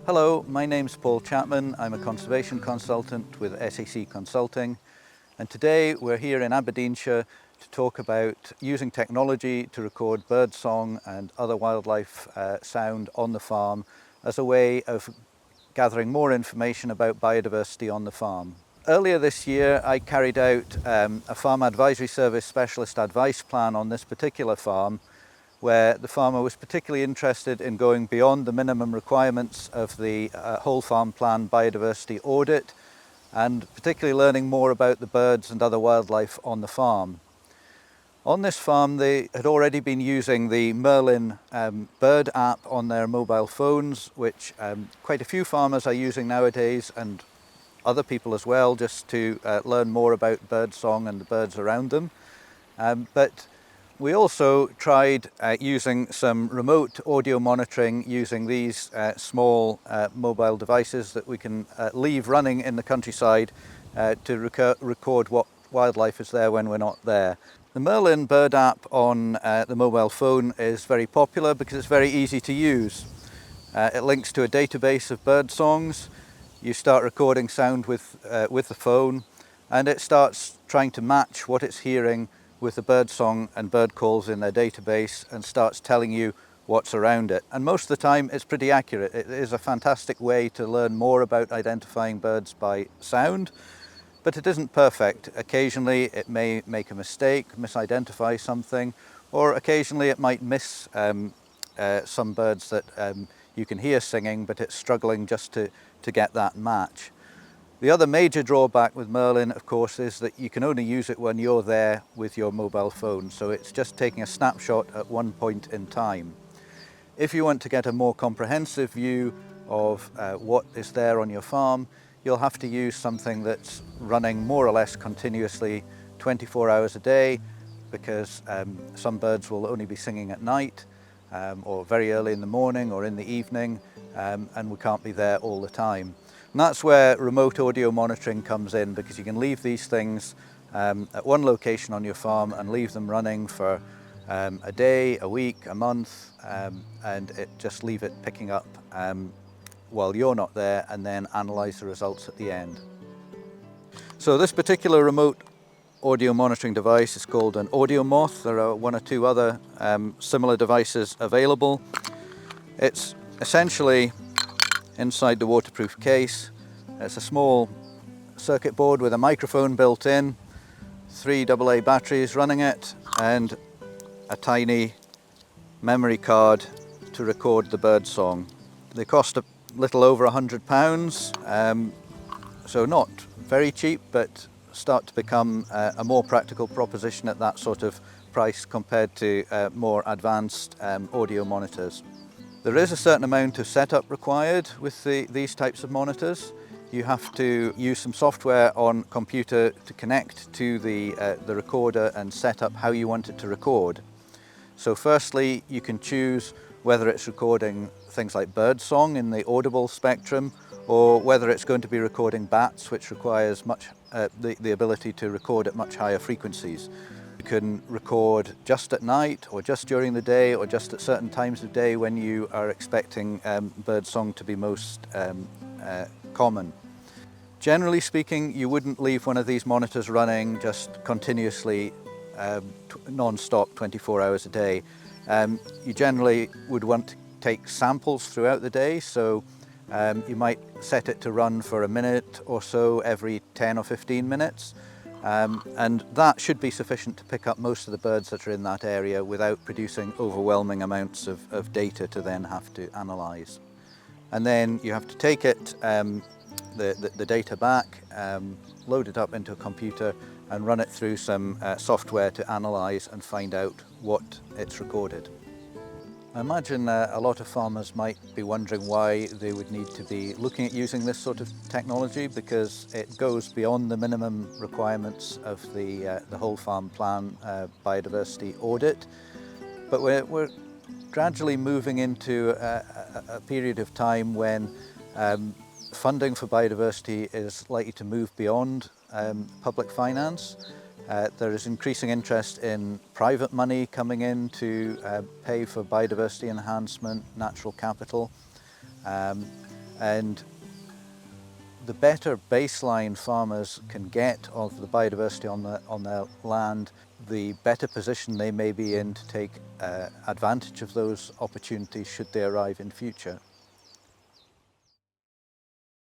Hello, my name's Paul Chapman. I'm a conservation consultant with SAC Consulting, and today we're here in Aberdeenshire to talk about using technology to record birdsong and other wildlife sound on the farm as a way of gathering more information about biodiversity on the farm. Earlier this year I carried out a Farm Advisory Service Specialist Advice Plan on this particular farm, where the farmer was particularly interested in going beyond the minimum requirements of the whole farm plan biodiversity audit, and particularly learning more about the birds and other wildlife on the farm. On this farm they had already been using the Merlin bird app on their mobile phones, which quite a few farmers are using nowadays, and other people as well, just to learn more about birdsong and the birds around them. But we also tried using some remote audio monitoring using these small mobile devices that we can leave running in the countryside to record what wildlife is there when we're not there. The Merlin bird app on the mobile phone is very popular because it's very easy to use. It links to a database of bird songs. You start recording sound with the phone, and it starts trying to match what it's hearing with the bird song and bird calls in their database and starts telling you what's around it. And most of the time it's pretty accurate. It is a fantastic way to learn more about identifying birds by sound, but it isn't perfect. Occasionally it may make a mistake, misidentify something, or occasionally it might miss some birds that you can hear singing, but it's struggling just to get that match. The other major drawback with Merlin, of course, is that you can only use it when you're there with your mobile phone, so it's just taking a snapshot at one point in time. If you want to get a more comprehensive view of what is there on your farm, you'll have to use something that's running more or less continuously 24 hours a day, because some birds will only be singing at night, or very early in the morning or in the evening, and we can't be there all the time. And that's where remote audio monitoring comes in, because you can leave these things at one location on your farm and leave them running for a day, a week, a month, and just leave it picking up while you're not there, and then analyse the results at the end. So this particular remote audio monitoring device is called an Audio Moth. There are one or two other similar devices available. It's essentially inside the waterproof case. It's a small circuit board with a microphone built in, 3 AA batteries running it, and a tiny memory card to record the bird song. They cost a little over £100, so not very cheap, but start to become a more practical proposition at that sort of price compared to more advanced audio monitors. There is a certain amount of setup required with these types of monitors. You have to use some software on computer to connect to the recorder and set up how you want it to record. So firstly, you can choose whether it's recording things like birdsong in the audible spectrum, or whether it's going to be recording bats, which requires the ability to record at much higher frequencies. You can record just at night, or just during the day, or just at certain times of day when you are expecting birdsong to be most common. Generally speaking, you wouldn't leave one of these monitors running just continuously non-stop 24 hours a day. You generally would want to take samples throughout the day, so you might set it to run for a minute or so every 10 or 15 minutes. And that should be sufficient to pick up most of the birds that are in that area without producing overwhelming amounts of data to then have to analyse. And then you have to take it, the data back, load it up into a computer and run it through some software to analyse and find out what it's recorded. I imagine a lot of farmers might be wondering why they would need to be looking at using this sort of technology, because it goes beyond the minimum requirements of the whole farm plan biodiversity audit. But we're gradually moving into a period of time when funding for biodiversity is likely to move beyond public finance. There is increasing interest in private money coming in to pay for biodiversity enhancement, natural capital. And the better baseline farmers can get of the biodiversity on their land, the better position they may be in to take advantage of those opportunities should they arrive in future.